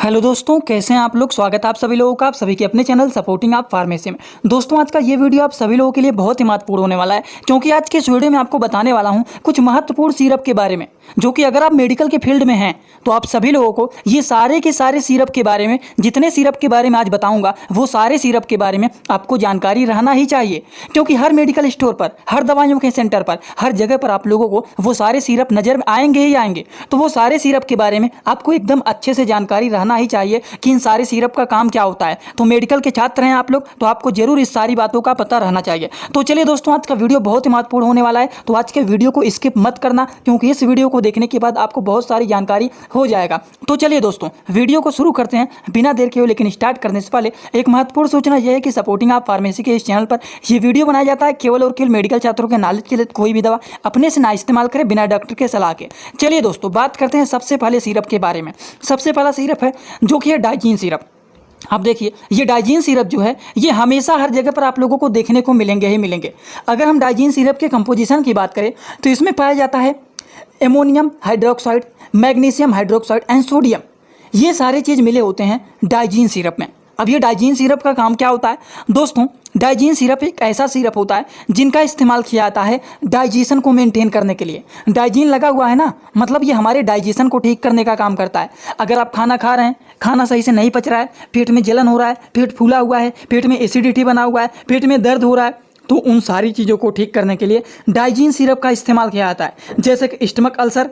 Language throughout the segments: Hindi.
हेलो दोस्तों, कैसे हैं आप लोग। स्वागत है आप सभी लोगों का आप सभी के अपने चैनल सपोर्टिंग आप फार्मेसी में। दोस्तों, आज का ये वीडियो आप सभी लोगों के लिए बहुत ही महत्वपूर्ण होने वाला है, क्योंकि आज के इस वीडियो में आपको बताने वाला हूं कुछ महत्वपूर्ण सिरप के बारे में, जो कि अगर आप मेडिकल के फील्ड में हैं तो आप सभी लोगों को ये सारे के सारे सिरप के बारे में, जितने सिरप के बारे में आज बताऊंगा वो सारे सिरप के बारे में आपको जानकारी रहना ही चाहिए। क्योंकि हर मेडिकल स्टोर पर, हर दवाइयों के सेंटर पर, हर जगह पर आप लोगों को वो सारे सिरप नजर में आएंगे ही आएंगे। तो वो सारे सिरप के बारे में आपको एकदम अच्छे से जानकारी रहना ही चाहिए कि इन सारे सिरप का काम क्या होता है। तो मेडिकल के छात्र हैं आप लोग, तो आपको जरूर इस सारी बातों का पता रहना चाहिए। तो चलिए दोस्तों, आज का वीडियो बहुत ही महत्वपूर्ण होने वाला है, तो आज के वीडियो को स्किप मत करना, क्योंकि इस वीडियो को देखने के बाद आपको बहुत सारी जानकारी हो जाएगा। तो चलिए दोस्तों, वीडियो को शुरू करते हैं बिना देर के हुए। लेकिन स्टार्ट करने से पहले एक महत्वपूर्ण सूचना यह है कि सपोर्टिंग आप फार्मेसी के इस चैनल पर यह वीडियो बनाया जाता है केवल और केवल मेडिकल छात्रों के नॉलेज के लिए। कोई भी दवा अपने से ना इस्तेमाल करें बिना डॉक्टर के सलाह के। चलिए दोस्तों, बात करते हैं सबसे पहले सिरप के बारे में। सबसे पहला सिरप है जो कि है डाइजीन सिरप। आप देखिए, ये डाइजीन सिरप जो है ये हमेशा हर जगह पर आप लोगों को देखने को मिलेंगे ही मिलेंगे। अगर हम डाइजीन सिरप के कंपोजिशन की बात करें तो इसमें पाया जाता है ammonium hydroxide, magnesium hydroxide and sodium. ये सारे चीज़ मिले होते हैं डाइजीन सिरप में। अब ये डाइजीन सिरप का काम क्या होता है दोस्तों? डाइजीन सिरप एक ऐसा सिरप होता है जिनका इस्तेमाल किया जाता है डाइजेशन को मेंटेन करने के लिए। डाइजीन लगा हुआ है ना, मतलब ये हमारे डाइजेशन को ठीक करने का काम करता है। अगर आप खाना खा रहे हैं, खाना सही से नहीं पच रहा है, पेट में जलन हो रहा है, पेट फूला हुआ है, पेट में एसिडिटी बना हुआ है, पेट में दर्द हो रहा है, तो उन सारी चीज़ों को ठीक करने के लिए डाइजीन सिरप का इस्तेमाल किया जाता है। जैसे कि stomach ulcer,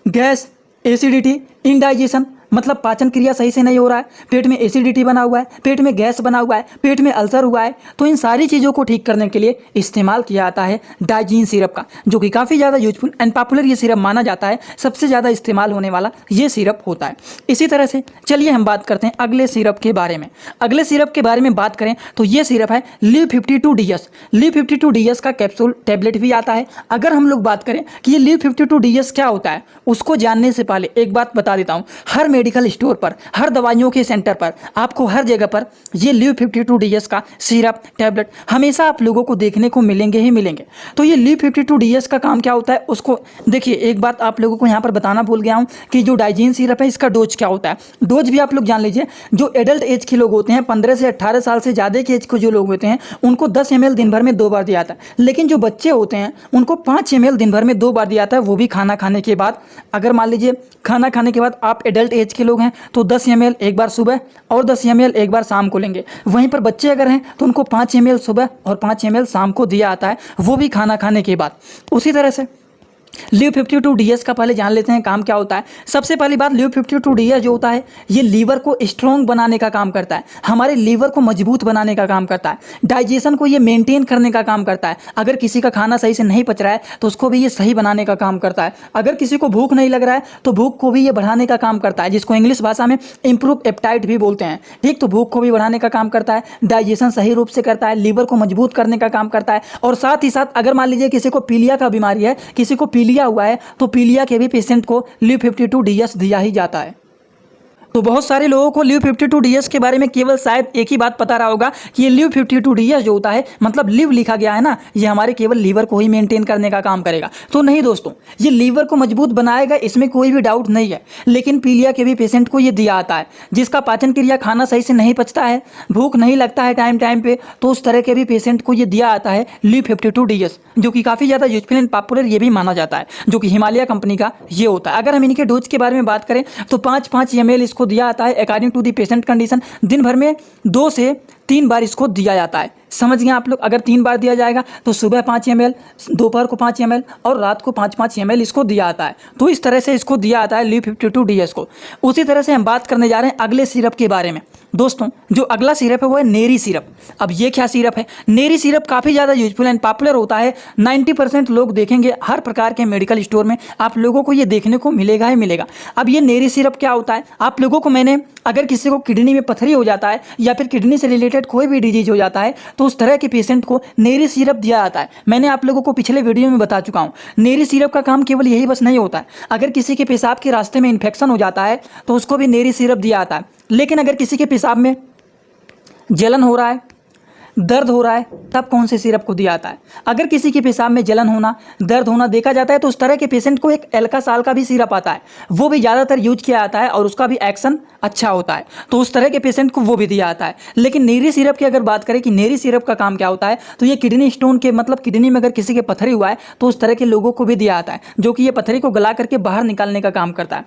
gas, acidity, indigestion, मतलब पाचन क्रिया सही से नहीं हो रहा है, पेट में एसिडिटी बना हुआ है, पेट में गैस बना हुआ है, पेट में अल्सर हुआ है, तो इन सारी चीज़ों को ठीक करने के लिए इस्तेमाल किया जाता है डाइजीन सिरप का, जो कि काफ़ी ज़्यादा यूजफुल एंड पॉपुलर ये सिरप माना जाता है। सबसे ज़्यादा इस्तेमाल होने वाला ये सिरप होता है। इसी तरह से चलिए हम बात करते हैं अगले सिरप के बारे में। अगले सिरप के बारे में बात करें तो ये सिरप है लिव 52DS। लिव 52DS का कैप्सूल टैबलेट भी आता है। अगर हम लोग बात करें कि ये लिव 52DS क्या होता है, उसको जानने से पहले एक बात बता देता हूँ। हर मेडिकल स्टोर पर, हर दवाइयों के सेंटर पर आपको हर जगह पर ये लिव 52DS का सिरप टैबलेट हमेशा आप लोगों को देखने को मिलेंगे ही मिलेंगे। तो ये लिव 52DS का काम क्या होता है उसको देखिए। एक बात आप लोगों को यहाँ पर बताना भूल गया हूँ कि जो डाइजीन सिरप है इसका डोज क्या होता है। डोज भी आप लोग जान लीजिए। जो एडल्ट एज के लोग होते हैं, 15 से 18 साल से ज़्यादा के एज के जो लोग होते हैं, उनको 10 ml दिन भर में 2 बार दिया जाता है। लेकिन जो बच्चे होते हैं उनको 5 ml दिन भर में 2 बार दिया जाता है, वो भी खाना खाने के बाद। अगर मान लीजिए खाना खाने के बाद आप एडल्ट एज के लोग हैं तो 10 ml एक बार सुबह और 10 ml एक बार शाम को लेंगे। वहीं पर बच्चे अगर हैं तो उनको 5 ml सुबह और 5 ml शाम को दिया जाता है, वो भी खाना खाने के बाद। उसी तरह से लिव 52DS का पहले जान लेते हैं काम क्या होता है। सबसे पहली बात, लिव 52DS जो होता है ये लीवर को स्ट्रॉन्ग बनाने का काम करता है, हमारे लीवर को मजबूत बनाने का काम करता है, डाइजेशन को ये मेंटेन करने का काम करता है। अगर किसी का खाना सही से नहीं पच रहा है तो उसको भी ये सही बनाने का काम करता है। अगर किसी को भूख नहीं लग रहा है तो भूख को भी ये बढ़ाने का काम करता है, जिसको इंग्लिश भाषा में इंप्रूव एपेटाइट भी बोलते हैं। ठीक, तो भूख को भी बढ़ाने का काम करता है, डाइजेशन सही रूप से करता है, लीवर को मजबूत करने का काम करता है। और साथ ही साथ अगर मान लीजिए किसी को पीलिया का बीमारी है, किसी को पीलिया हुआ है, तो पीलिया के भी पेशेंट को लिव 52DS दिया ही जाता है। तो बहुत सारे लोगों को लिव 52DS के बारे में केवल शायद एक ही बात पता रहा होगा कि ये लिव 52DS जो होता है, मतलब लिव लिखा गया है ना, ये हमारे केवल लीवर को ही मेंटेन करने का काम करेगा। तो नहीं दोस्तों, ये लीवर को मजबूत बनाएगा, इसमें कोई भी डाउट नहीं है। लेकिन पीलिया के भी पेशेंट को ये दिया आता है, जिसका पाचन क्रिया, खाना सही से नहीं पचता है, भूख नहीं लगता है टाइम टाइम पे, तो उस तरह के भी पेशेंट को ये दिया आता है लिव 52DS, जो कि काफ़ी ज़्यादा यूजफुल एंड पॉपुलर ये भी माना जाता है, जो कि हिमालय कंपनी का ये होता है। अगर हम इनके डोज के बारे में बात करें तो 5-5 ml इसको दिया जाता है according to the patient condition. दिन भर में 2 से 3 बार इसको दिया जाता है। समझ गए आप लोग? अगर 3 बार दिया जाएगा तो सुबह 5 ml, दोपहर को 5 ml और रात को 5-5 ml इसको दिया जाता है। तो इस तरह से इसको दिया जाता है लिव 52DS को। उसी तरह से हम बात करने जा रहे हैं अगले सिरप के बारे में। दोस्तों, जो अगला सिरप है वो है नेरी सिरप। अब ये क्या सिरप है? नेरी सिरप काफ़ी ज़्यादा यूजफुल एंड पॉपुलर होता है। 90% लोग देखेंगे हर प्रकार के मेडिकल स्टोर में आप लोगों को ये देखने को मिलेगा ही मिलेगा। अब ये नेरी सिरप क्या होता है आप लोगों को मैंने, अगर किसी को किडनी में पथरी हो जाता है या फिर किडनी से रिलेटेड कोई भी डिजीज हो जाता है तो उस तरह के पेशेंट को नेरी सिरप दिया जाता है। मैंने आप लोगों को पिछले वीडियो में बता चुका हूँ। नेरी सिरप का काम केवल यही बस नहीं होता है, अगर किसी के पेशाब के रास्ते में इन्फेक्शन हो जाता है तो उसको भी नेरी सिरप दिया जाता है। लेकिन अगर किसी के पेशाब में जलन हो रहा है दर्द हो रहा है तब कौन से सिरप को दिया जाता है। अगर किसी के पेशाब में जलन होना, दर्द होना देखा जाता है तो उस तरह के पेशेंट को एक एल्का साल का भी सिरप आता है, वो भी ज़्यादातर यूज किया जाता है और उसका भी एक्शन अच्छा होता है, तो उस तरह के पेशेंट को वो भी दिया जाता है। लेकिन नेरी सिरप की अगर बात करें कि नेरी सिरप का काम क्या होता है, तो ये किडनी स्टोन के मतलब किडनी में अगर किसी के पथरी हुआ है तो उस तरह के लोगों को भी दिया जाता है, जो कि ये पथरी को गला करके बाहर निकालने का काम करता है।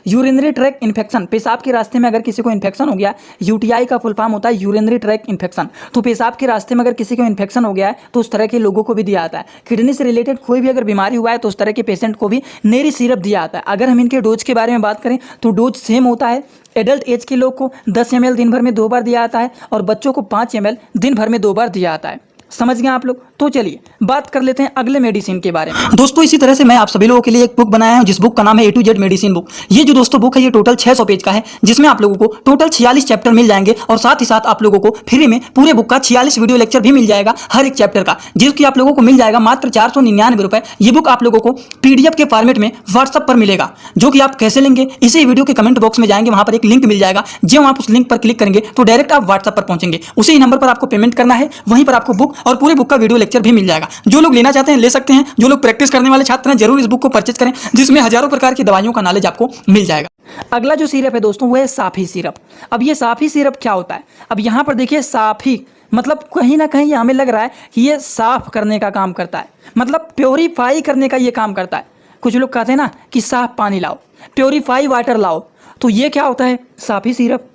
यूरिनरी ट्रैक इन्फेक्शन, पेशाब के रास्ते में अगर किसी को इन्फेक्शन हो गया, यूटीआई का फुल फॉर्म होता है यूरिनरी ट्रैक इन्फेक्शन, तो पेशाब के रास्ते में अगर किसी को इन्फेक्शन हो गया है तो उस तरह के लोगों को भी दिया जाता है। किडनी से रिलेटेड कोई भी अगर बीमारी हुआ है तो उस तरह के पेशेंट को भी नेरी सिरप दिया जाता है। अगर हम इनके डोज के बारे में बात करें तो डोज सेम होता है। एडल्ट एज के लोग को 10 ml दिन भर में 2 बार दिया जाता है और बच्चों को 5 ml दिन भर में 2 बार दिया जाता है। समझ गए आप लोग। तो चलिए बात कर लेते हैं अगले मेडिसिन के बारे में। दोस्तों इसी तरह से मैं आप सभी लोगों के लिए एक बुक बनाया हूं जिस बुक का नाम है A to Z medicine book. ये जो दोस्तों बुक है ये टोटल 600 पेज का है, जिसमें आप लोगों को टोटल 46 चैप्टर मिल जाएंगे और साथ ही साथ आप लोगों को फ्री में पूरे बुक का 46 वीडियो लेक्चर भी मिल जाएगा हर एक चैप्टर का, जिसकी आप लोगों को मिल जाएगा मात्र 499 रुपए। ये बुक आप लोगों को PDF के फॉर्मेट में व्हाट्सअप पर मिलेगा, जो कि आप कैसे लेंगे इसी वीडियो के कमेंट बॉक्स में जाएंगे, वहां पर एक लिंक मिल जाएगा। जब आप उस लिंक पर क्लिक करेंगे तो डायरेक्ट आप व्हाट्सअप पर पहुंचेंगे, उसी नंबर पर आपको पेमेंट करना है, वहीं पर आपको बुक और पूरे बुक का वीडियो लेक्चर भी मिल जाएगा। जो लोग लेना चाहते हैं ले सकते हैं, जो लोग प्रैक्टिस करने वाले छात्र हैं जरूर इस बुक को परचेज करें, जिसमें हजारों प्रकार की दवाइयों का नॉलेज आपको मिल जाएगा। अगला जो सिरप है दोस्तों वो है साफी सिरप। अब ये साफी सिरप क्या होता है, अब यहाँ पर देखिए साफी मतलब कहीं ना कहीं हमें लग रहा है कि ये साफ करने का काम करता है, मतलब प्योरीफाई करने का ये काम करता है। कुछ लोग कहते हैं ना कि साफ पानी लाओ, प्योरीफाई वाटर लाओ, तो ये क्या होता है साफी सिरप।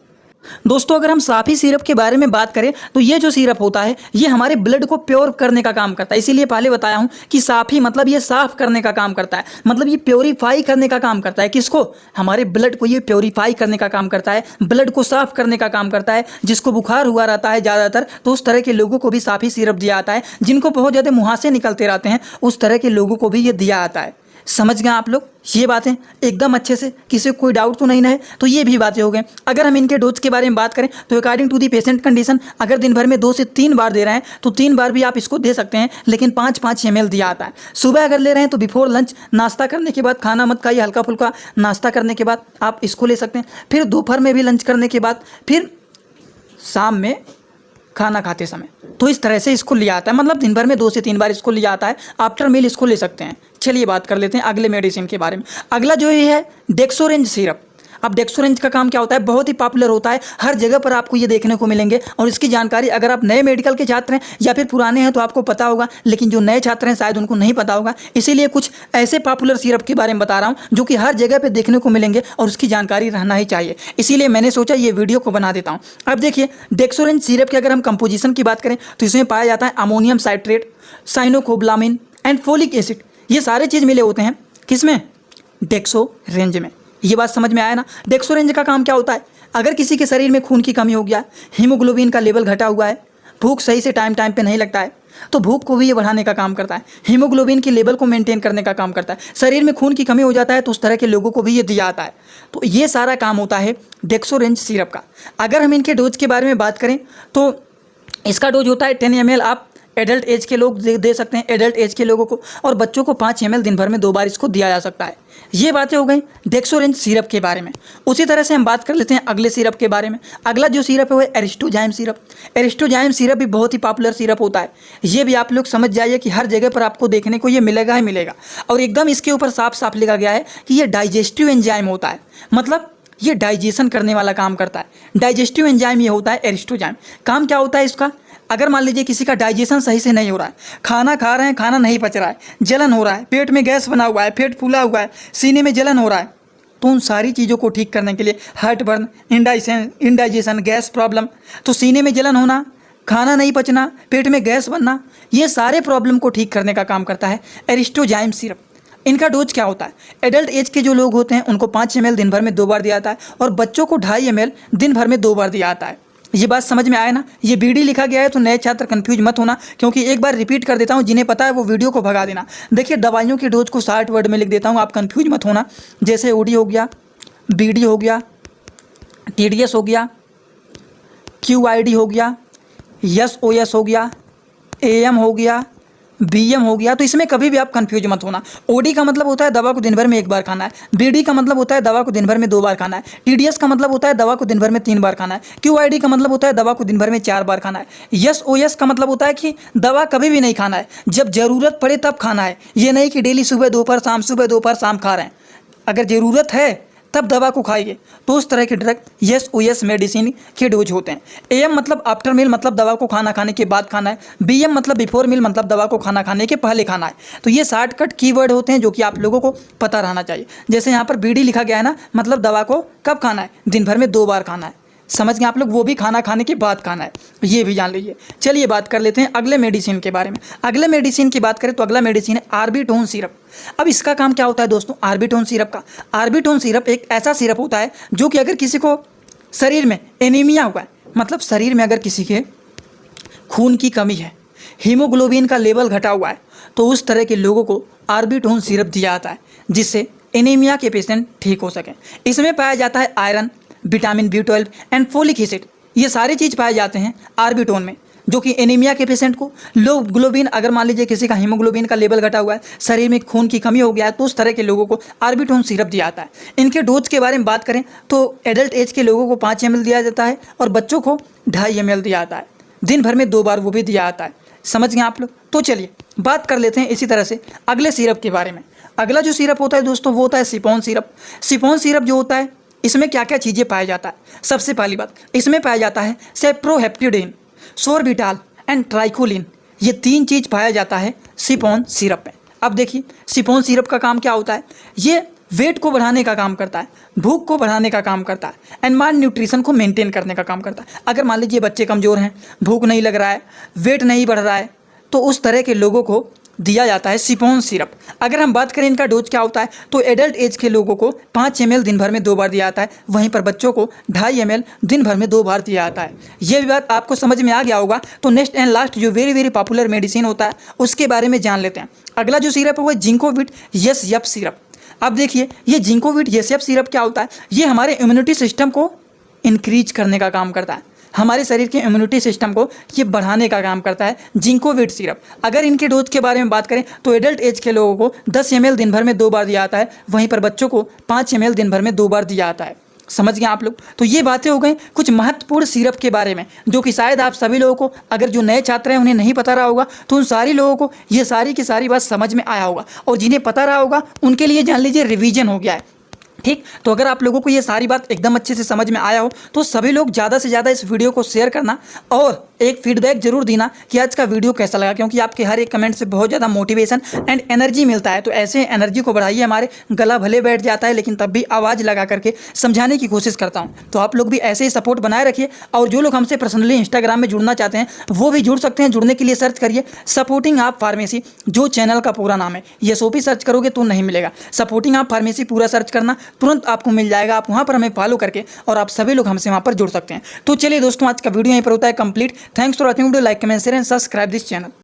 दोस्तों अगर हम साफी सिरप के बारे में बात करें तो ये जो सिरप होता है ये हमारे ब्लड को प्योर करने का काम करता है। इसीलिए पहले बताया हूं कि साफी मतलब ये साफ करने का काम करता है, मतलब ये प्योरीफाई करने का काम करता है। किसको, हमारे ब्लड को ये प्योरीफाई करने का काम करता है, ब्लड को साफ करने का काम करता है। जिसको बुखार हुआ रहता है ज़्यादातर तो उस तरह के लोगों को भी साफी सिरप दिया जाता है, जिनको बहुत ज़्यादा मुहासे निकलते रहते हैं उस तरह के लोगों को भी ये दिया जाता है। समझ गए आप लोग ये बातें एकदम अच्छे से, किसी को कोई डाउट तो नहीं है। तो ये भी बातें हो गए। अगर हम इनके डोज के बारे में बात करें तो according to the patient condition अगर दिन भर में 2 से 3 बार दे रहे हैं तो 3 बार भी आप इसको दे सकते हैं, लेकिन 5-5 ml दिया आता है। सुबह अगर ले रहे हैं तो बिफोर लंच, नाश्ता करने के बाद, खाना मत खाइए, हल्का फुल्का नाश्ता करने के बाद आप इसको ले सकते हैं। फिर दोपहर में भी लंच करने के बाद, फिर शाम में खाना खाते समय, तो इस तरह से इसको लिया आता है। मतलब दिन भर में 2 से 3 बार इसको लिया आता है, आफ्टर मील इसको ले सकते हैं। चलिए बात कर लेते हैं अगले मेडिसिन के बारे में। अगला जो ये है डेक्सोरेंज सिरप। अब डेक्सोरेंज का काम क्या होता है, बहुत ही पॉपुलर होता है, हर जगह पर आपको ये देखने को मिलेंगे। और इसकी जानकारी अगर आप नए मेडिकल के छात्र हैं या फिर पुराने हैं तो आपको पता होगा, लेकिन जो नए छात्र हैं शायद उनको नहीं पता होगा। इसीलिए कुछ ऐसे पॉपुलर सिरप के बारे में बता रहा हूँ जो कि हर जगह पर देखने को मिलेंगे और उसकी जानकारी रहना ही चाहिए। इसीलिए मैंने सोचा ये वीडियो को बना देता हूँ। अब देखिए डेक्सोरेंज सिरप की अगर हम कंपोजिशन की बात करें तो इसमें पाया जाता है ammonium citrate, cyanocobalamin and folic acid. ये सारे चीज़ मिले होते हैं किसमें, डेक्सोरेंज में। ये बात समझ में आया ना। डेक्सोरेंज का काम क्या होता है, अगर किसी के शरीर में खून की कमी हो गया, हीमोग्लोबिन का लेवल घटा हुआ है, भूख सही से टाइम पे नहीं लगता है, तो भूख को भी ये बढ़ाने का काम करता है, हीमोग्लोबिन के लेवल को मेंटेन करने का काम करता है। शरीर में खून की कमी हो जाता है तो उस तरह के लोगों को भी ये दिया जाता है। तो ये सारा काम होता है डेक्सोरेंज सिरप का। अगर हम इनके डोज के बारे में बात करें तो इसका डोज होता है 10 ml। आप एडल्ट एज के लोग दे सकते हैं, एडल्ट एज के लोगों को, और बच्चों को 5 ml दिन भर में 2 बार इसको दिया जा सकता है। ये बातें हो गई डेक्सोरेंज सिरप के बारे में। उसी तरह से हम बात कर लेते हैं अगले सिरप के बारे में। अगला जो सिरप है वो है एरिस्टोजाइम सिरप। एरिस्टोजाइम सिरप भी बहुत ही पॉपुलर सिरप होता है। ये भी आप लोग समझ जाइए कि हर जगह पर आपको देखने को ये मिलेगा ही मिलेगा, और एकदम इसके ऊपर साफ साफ लिखा गया है कि ये डाइजेस्टिव एंजाइम होता है, मतलब ये डाइजेशन करने वाला काम करता है। डाइजेस्टिव एंजाइम ये होता है एरिस्टोजाइम। काम क्या होता है इसका, अगर मान लीजिए किसी का डाइजेशन सही से नहीं हो रहा है, खाना खा रहे हैं, खाना नहीं पच रहा है, जलन हो रहा है, पेट में गैस बना हुआ है, पेट फूला हुआ है, सीने में जलन हो रहा है, तो उन सारी चीज़ों को ठीक करने के लिए heart burn, indigestion, gas problem, तो सीने में जलन होना, खाना नहीं पचना, पेट में गैस बनना, ये सारे प्रॉब्लम को ठीक करने का काम करता है एरिस्टोजाइम सिरप। इनका डोज क्या होता है, एडल्ट एज के जो लोग होते हैं उनको 5 ml दिन भर में 2 बार दिया जाता है, और बच्चों को 2.5 ml दिन भर में 2 बार दिया जाता है। ये बात समझ में आया ना। ये बीडी लिखा गया है तो नए छात्र कंफ्यूज मत होना, क्योंकि एक बार रिपीट कर देता हूँ, जिन्हें पता है वो वीडियो को भगा देना। देखिए दवाइयों के डोज को 60 वर्ड में लिख देता हूँ, आप कंफ्यूज मत होना। जैसे ओडी हो गया, बीडी हो गया, टीडीएस हो गया, क्यूआईडी हो गया, एसओएस हो गया, एएम हो गया, BM हो गया। तो इसमें कभी भी आप कंफ्यूज मत होना। OD का मतलब होता है दवा को दिन भर में 1 बार खाना है। BD का मतलब होता है दवा को दिन भर में 2 बार खाना है। TDS का मतलब होता है दवा को दिन भर में 3 बार खाना है। QID का मतलब होता है दवा को दिन भर में 4 बार खाना है। SOS का मतलब होता है कि दवा कभी भी नहीं खाना है, जब ज़रूरत पड़े तब खाना है। ये नहीं कि डेली सुबह दोपहर शाम सुबह दोपहर शाम खा रहे हैं। अगर ज़रूरत है तब दवा को खाइए। तो उस तरह के ड्रग SOS मेडिसिन के डोज होते हैं। AM मतलब आफ्टर मील, मतलब दवा को खाना खाने के बाद खाना है। BM मतलब बिफोर मील, मतलब दवा को खाना खाने के पहले खाना है। तो ये शॉर्टकट कीवर्ड होते हैं जो कि आप लोगों को पता रहना चाहिए। जैसे यहाँ पर BD लिखा गया है ना, मतलब दवा को कब खाना है, दिन भर में 2 बार खाना है। समझ गए आप लोग, वो भी खाना खाने के बाद खाना है, ये भी जान लीजिए। चलिए बात कर लेते हैं अगले मेडिसिन के बारे में। अगले मेडिसिन की बात करें तो अगला मेडिसिन है ऑर्बिटोन सिरप। अब इसका काम क्या होता है दोस्तों, ऑर्बिटोन सिरप का? ऑर्बिटोन सिरप एक ऐसा सिरप होता है जो कि अगर किसी को शरीर में एनीमिया हुआ है, मतलब शरीर में अगर किसी के खून की कमी है, हीमोग्लोबिन का लेवल घटा हुआ है, तो उस तरह के लोगों को ऑर्बिटोन सिरप दिया जाता है जिससे एनीमिया के पेशेंट ठीक हो सकें। इसमें पाया जाता है iron, vitamin B12 and folic acid, ये सारी चीज़ पाए जाते हैं ऑर्बिटोन में, जो कि एनीमिया के पेशेंट को, लो ग्लोबिन, अगर मान लीजिए किसी का हीमोग्लोबिन का लेवल घटा हुआ है, शरीर में खून की कमी हो गया है, तो उस तरह के लोगों को ऑर्बिटोन सिरप दिया जाता है। इनके डोज के बारे में बात करें तो एडल्ट एज के लोगों को 5 ml दिया जाता है और बच्चों को 2.5 ml दिया जाता है। दिन भर में 2 बार वो भी दिया जाता है। समझ गए आप लोग? तो चलिए बात कर लेते हैं इसी तरह से अगले सिरप के बारे में। अगला जो सिरप होता है दोस्तों वो होता है सिपॉन सिरप। सिपॉन सिरप जो होता है, इसमें क्या क्या चीज़ें पाया जाता है? सबसे पहली बात, इसमें पाया जाता है सेप्रोहेप्टिडिन, सोर्बिटाल एंड ट्राइकोलिन, ये 3 चीज़ पाया जाता है सिपॉन सिरप में। अब देखिए सिपॉन सिरप का काम क्या होता है, ये वेट को बढ़ाने का काम करता है, भूख को बढ़ाने का काम करता है एंड माल न्यूट्रिशन को मेंटेन करने का काम करता है। अगर मान लीजिए बच्चे कमज़ोर हैं, भूख नहीं लग रहा है, वेट नहीं बढ़ रहा है, तो उस तरह के लोगों को दिया जाता है सिपॉन सिरप। अगर हम बात करें इनका डोज क्या होता है, तो एडल्ट एज के लोगों को 5 ml दिन भर में 2 बार दिया जाता है, वहीं पर बच्चों को 2.5 ml दिन भर में 2 बार दिया जाता है। ये भी बात आपको समझ में आ गया होगा। तो नेक्स्ट एंड लास्ट जो वेरी वेरी पॉपुलर मेडिसिन होता है उसके बारे में जान लेते हैं। अगला जो सिरप है वो जिंकोविट एसएफ सिरप। अब देखिए ये जिंकोविट एसएफ सिरप क्या होता है, ये हमारे इम्यूनिटी सिस्टम को इंक्रीज करने का काम करता है, हमारे शरीर के इम्यूनिटी सिस्टम को ये बढ़ाने का काम करता है जिंकोविट सिरप। अगर इनके डोज के बारे में बात करें तो एडल्ट एज के लोगों को 10 ml दिन भर में 2 बार दिया जाता है, वहीं पर बच्चों को 5 ml दिन भर में 2 बार दिया जाता है। समझ गए आप लोग? तो ये बातें हो गई कुछ महत्वपूर्ण सिरप के बारे में, जो कि शायद आप सभी लोगों को, अगर जो नए छात्र हैं उन्हें नहीं पता रहा होगा, तो उन सारी लोगों को ये सारी की सारी बात समझ में आया होगा, और जिन्हें पता रहा होगा उनके लिए जान लीजिए रिवीजन हो गया है। ठीक, तो अगर आप लोगों को ये सारी बात एकदम अच्छे से समझ में आया हो तो सभी लोग ज़्यादा से ज़्यादा इस वीडियो को शेयर करना और एक फीडबैक जरूर देना कि आज का वीडियो कैसा लगा, क्योंकि आपके हर एक कमेंट से बहुत ज़्यादा मोटिवेशन एंड एनर्जी मिलता है। तो ऐसे एनर्जी को बढ़ाइए। हमारे गला भले बैठ जाता है लेकिन तब भी आवाज़ लगा करके समझाने की कोशिश करता हूँ। तो आप लोग भी ऐसे ही सपोर्ट बनाए रखिए, और जो लोग हमसे पर्सनली इंस्टाग्राम में जुड़ना चाहते हैं वो भी जुड़ सकते हैं। जुड़ने के लिए सर्च करिए सपोर्टिंग आप फार्मेसी, जो चैनल का पूरा नाम है। ये सोपी सर्च करोगे तो नहीं मिलेगा, सपोर्टिंग आप फार्मेसी पूरा सर्च करना, तुरंत आपको मिल जाएगा। आप वहाँ पर हमें फॉलो करके और आप सभी लोग हमसे वहाँ पर जुड़ सकते हैं। तो चलिए दोस्तों आज का वीडियो यहीं पर होता है complete. Thanks for watching video, like comment share and subscribe this channel.